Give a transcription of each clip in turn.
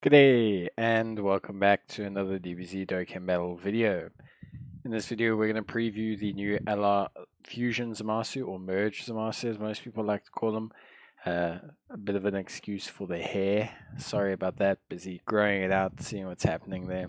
G'day and welcome back to another Dbz Dokkan battle video. In this video we're going to preview the new LR Fusion Zamasu, or Merge Zamasu as most people like to call them. A bit of an excuse for the hair, sorry about that, busy growing it out, seeing what's happening there.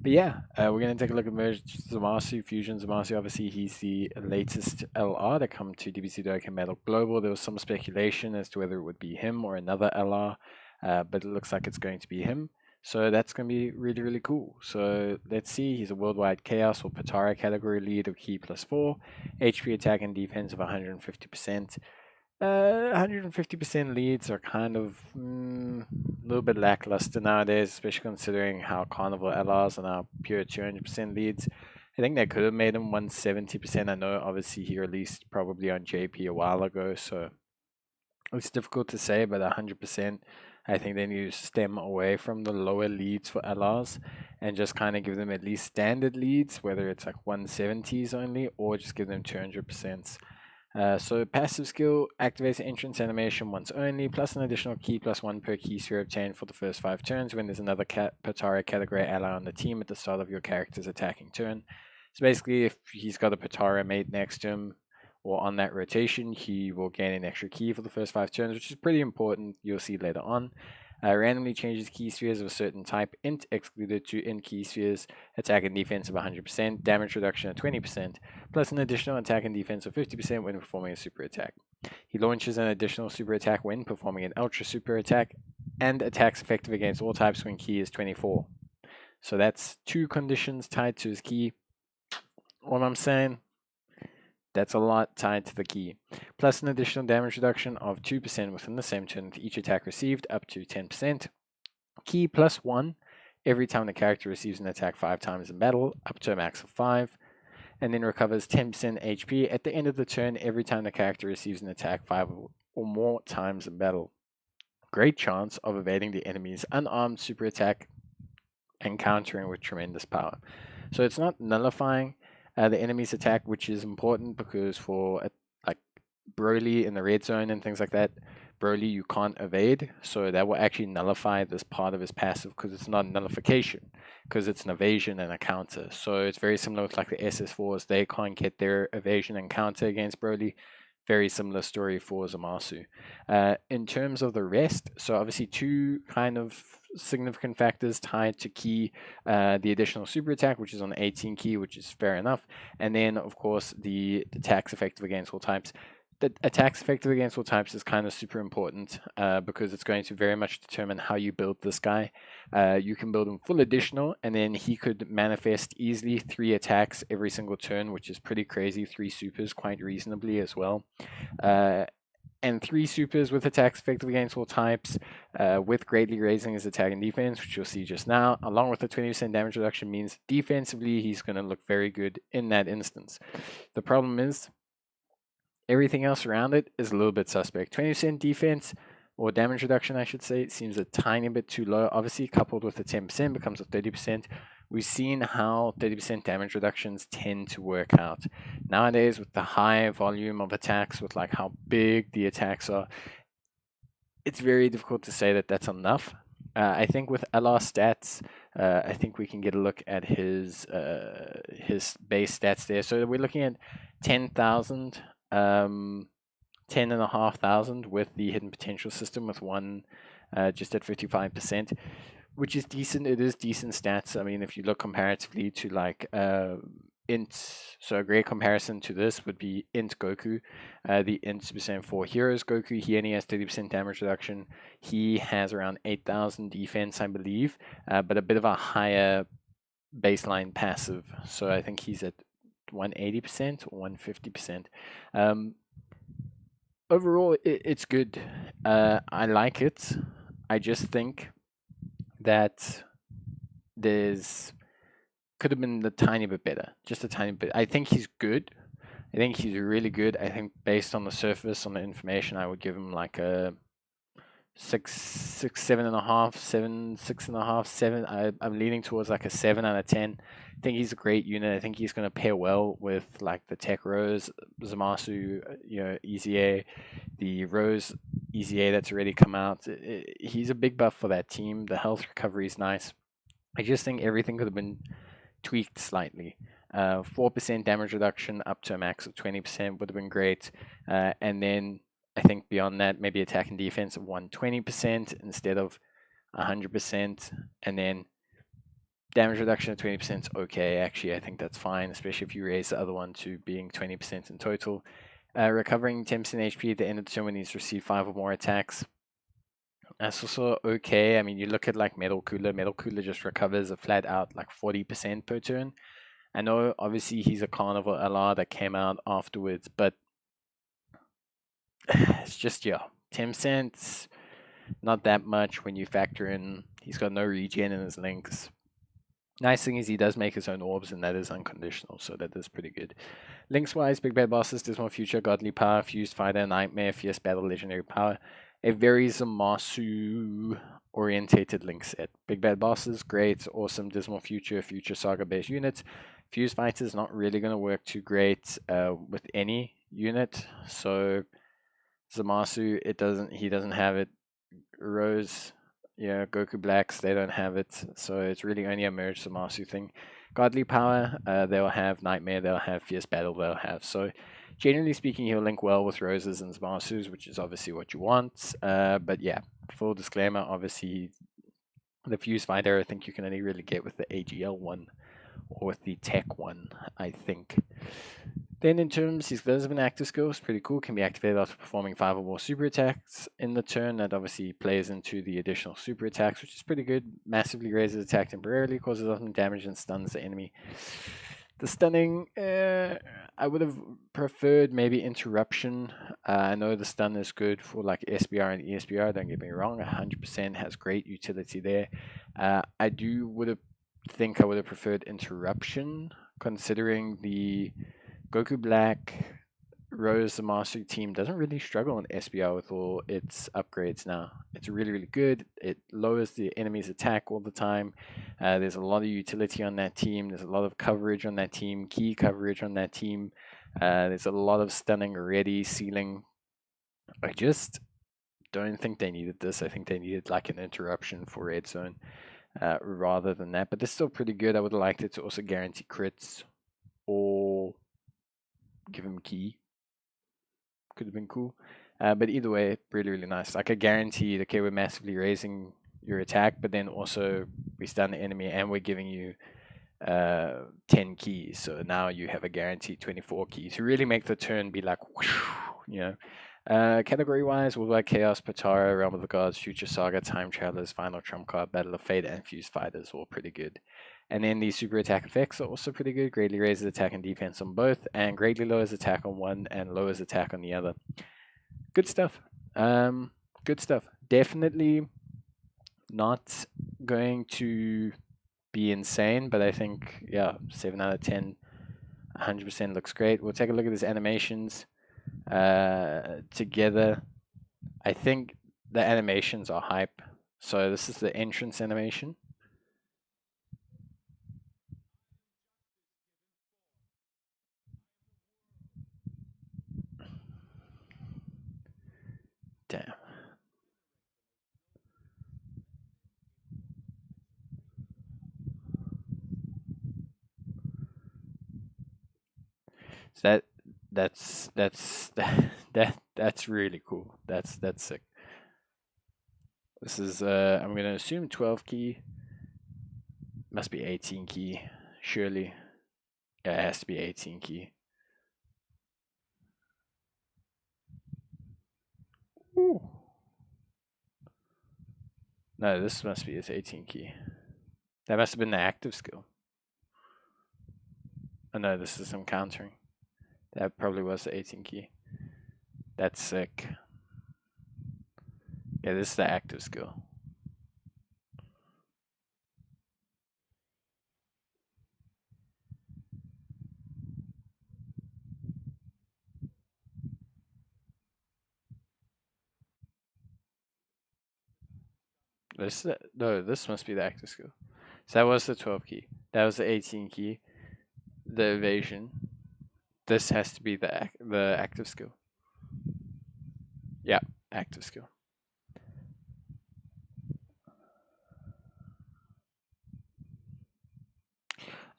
But yeah, we're going to take a look at Merge Zamasu, Fusion Zamasu. Obviously he's the latest LR to come to Dbz Dokkan Battle Global. There was some speculation as to whether it would be him or another LR. But it looks like it's going to be him. So that's going to be really, really cool. So let's see. He's a worldwide chaos or Patara category lead of key +4, HP attack and defense of 150%. 150% leads are kind of a little bit lackluster nowadays, especially considering how Carnival LRs are now pure 200% leads. I think they could have made him 170%. I know obviously he released probably on JP a while ago, so it's difficult to say, but 100%. I think they need to stem away from the lower leads for LRs and just kind of give them at least standard leads, whether it's like 170s only or just give them 200%. So passive skill activates entrance animation once only, plus an additional key +1 per key sphere obtained for the first 5 turns when there's another Patara category ally on the team at the start of your character's attacking turn. So basically, if he's got a Patara mate next to him, or on that rotation, he will gain an extra key for the first 5 turns, which is pretty important. You'll see later on. Randomly changes key spheres of a certain type, int excluded to int key spheres, attack and defense of 100%, damage reduction of 20%, plus an additional attack and defense of 50% when performing a super attack. He launches an additional super attack when performing an ultra super attack, and attacks effective against all types when key is 24. So that's 2 conditions tied to his key. What I'm saying, that's a lot tied to the key. Plus an additional damage reduction of 2% within the same turn with each attack received, up to 10%. Key +1 every time the character receives an attack 5 times in battle, up to a max of 5. And then recovers 10% HP at the end of the turn every time the character receives an attack 5 or more times in battle. Great chance of evading the enemy's unarmed super attack and countering with tremendous power. So it's not nullifying the enemy's attack, which is important because for like Broly in the red zone and things like that, Broly you can't evade, so that will actually nullify this part of his passive because it's not a nullification, because it's an evasion and a counter. So it's very similar with like the SS4s, they can't get their evasion and counter against Broly. Very similar story for Zamasu. In terms of the rest, so obviously 2 kind of significant factors tied to key, the additional super attack, which is on the 18 key, which is fair enough, and then of course the attacks effective against all types. The attacks effective against all types is kind of super important because it's going to very much determine how you build this guy. You can build him full additional, and then he could manifest easily 3 attacks every single turn, which is pretty crazy. 3 supers quite reasonably as well. And 3 supers with attacks effective against all types, with greatly raising his attack and defense, which you'll see just now, along with the 20% damage reduction, means defensively he's going to look very good in that instance. The problem is everything else around it is a little bit suspect. 20% defense, or damage reduction, I should say, seems a tiny bit too low. Obviously, coupled with the 10% becomes a 30%. We've seen how 30% damage reductions tend to work out. Nowadays, with the high volume of attacks, with like how big the attacks are, it's very difficult to say that that's enough. I think with LR stats, I think we can get a look at his base stats there. So we're looking at 10,000, 10,500 with the hidden potential system, with one just at 55%, which is decent. It is decent stats. I mean, if you look comparatively to like int, so a great comparison to this would be int Goku. The int percent for Heroes Goku, he only has 30% damage reduction. He has around 8,000 defense, I believe, but a bit of a higher baseline passive. So I think he's at 180% or 150%. Overall, it's good. I like it. I just think that there's could have been a tiny bit better, just a tiny bit. I think he's good. I think he's really good. I think based on the surface, on the information, I would give him like a 6, 7.5, 7, 6.5, 7. I'm leaning towards like a 7 out of 10. I think he's a great unit. I think he's going to pair well with like the Tech Rose, Zamasu, Easy A, the Rose Easy A that's already come out. He's a big buff for that team. The health recovery is nice. I just think everything could have been tweaked slightly. 4% damage reduction up to a max of 20% would have been great. And then I think beyond that, maybe attack and defense of 120% instead of 100%. And then damage reduction of 20% is okay. Actually, I think that's fine, especially if you raise the other one to being 20% in total. Recovering 10% HP at the end of the turn when he's received 5 or more attacks. That's also okay. I mean, you look at like Metal Cooler. Metal Cooler just recovers a flat out like 40% per turn. I know obviously he's a Carnival LR that came out afterwards, but it's just, 10%, not that much when you factor in he's got no regen in his links. Nice thing is he does make his own orbs, and that is unconditional, so that is pretty good. Links wise, Big Bad Bosses, Dismal Future, Godly Power, Fused Fighter, Nightmare, Fierce Battle, Legendary Power. A very Zamasu orientated link set. Big Bad Bosses, great, awesome. Dismal Future, Future Saga based units. Fused Fighter is not really going to work too great with any unit, so Zamasu, he doesn't have it. Rose, Goku Blacks, they don't have it, so it's really only a merge Zamasu thing. Godly Power, they'll have Nightmare, they'll have Fierce Battle, they'll have. So, generally speaking, he'll link well with Roses and Zamasus, which is obviously what you want. But yeah, full disclaimer, obviously, the Fuse Fighter, I think you can only really get with the AGL one or with the Tech one, I think. Then in terms, his Lisbon active skill is pretty cool. Can be activated after performing 5 or more super attacks in the turn. That obviously plays into the additional super attacks, which is pretty good. Massively raises attack temporarily, causes often damage and stuns the enemy. The stunning, I would have preferred maybe interruption. I know the stun is good for like SBR and ESBR. Don't get me wrong, 100% has great utility there. I think I would have preferred interruption, considering the Goku Black Rose Zamasu team doesn't really struggle in SBR with all its upgrades now. It's really, really good. It lowers the enemy's attack all the time. There's a lot of utility on that team. There's a lot of coverage on that team, key coverage on that team. There's a lot of stunning already, sealing. I just don't think they needed this. I think they needed like an interruption for Red Zone rather than that. But they're still pretty good. I would have liked it to also guarantee crits or give him key. Could have been cool. But either way, really, really nice. Like a guaranteed, okay, we're massively raising your attack, but then also we stun the enemy and we're giving you 10 keys. So now you have a guaranteed 24 keys to really make the turn be like, whoosh, category wise, we'll like Chaos, Patara, Realm of the Gods, Future Saga, Time Travelers, Final Trump Card, Battle of Fate, and Fused Fighters, all pretty good. And then the super attack effects are also pretty good. Greatly raises attack and defense on both, and greatly lowers attack on one and lowers attack on the other. Good stuff. Good stuff. Definitely not going to be insane, but I think, 7 out of 10, 100% looks great. We'll take a look at his animations together. I think the animations are hype. So this is the entrance animation. Damn. So that's really cool. That's sick. This is I'm gonna assume 12 key. Must be 18 key, surely. Yeah, it has to be 18 key. Ooh. No, this must be his 18 key. That must have been the active skill. Oh no, this is some countering. That probably was the 18 key. That's sick. Yeah, this is the active skill. No, this must be the active skill. So that was the 12 key. That was the 18 key. The evasion. This has to be the active skill. Yeah, active skill.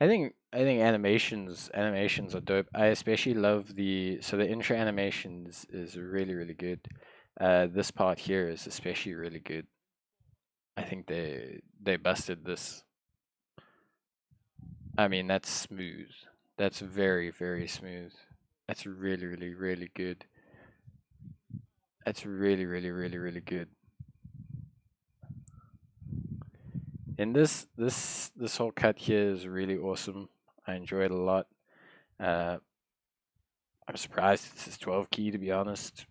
I think animations are dope. I especially love the intro animations is really good. This part here is especially really good. I think they busted this. I mean, that's smooth. That's very smooth. That's really good. That's really good. And this whole cut here is really awesome. I enjoy it a lot. Uh, I'm surprised it's his 12 key, to be honest.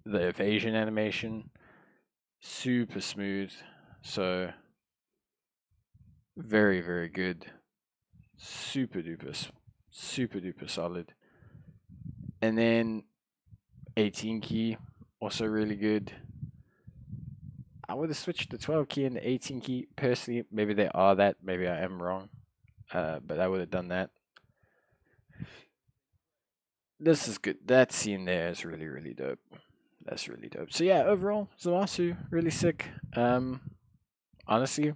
The evasion animation, super smooth. So very good. Super duper solid. And then 18 key, also really good. I would have switched the 12 key and the 18 key personally. Maybe they are that. Maybe I am wrong. But I would have done that. This is good. That scene there is really dope. That's really dope. So yeah, overall, Zamasu, really sick. Honestly,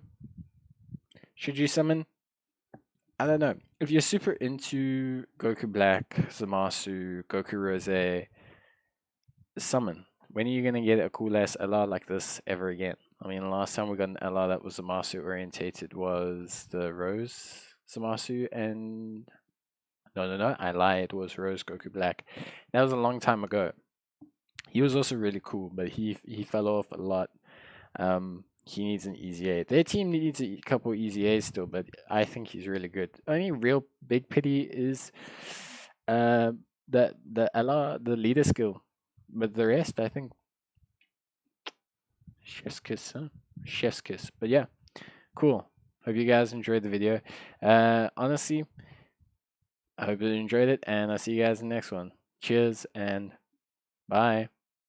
should you summon? I don't know. If you're super into Goku Black, Zamasu, Goku Rose, summon. When are you gonna get a cool ass LR like this ever again? I mean, last time we got an LR that was Zamasu orientated was the Rose Zamasu, and no, I lied. It was Rose Goku Black. That was a long time ago. He was also really cool, but he fell off a lot. He needs an easy A. Their team needs a couple easy A's still, but I think he's really good. Only real big pity is the LR, the leader skill. But the rest, I think, chef's kiss, huh? Chef's kiss. But yeah, cool. Hope you guys enjoyed the video. Honestly, I hope you enjoyed it, and I'll see you guys in the next one. Cheers and bye.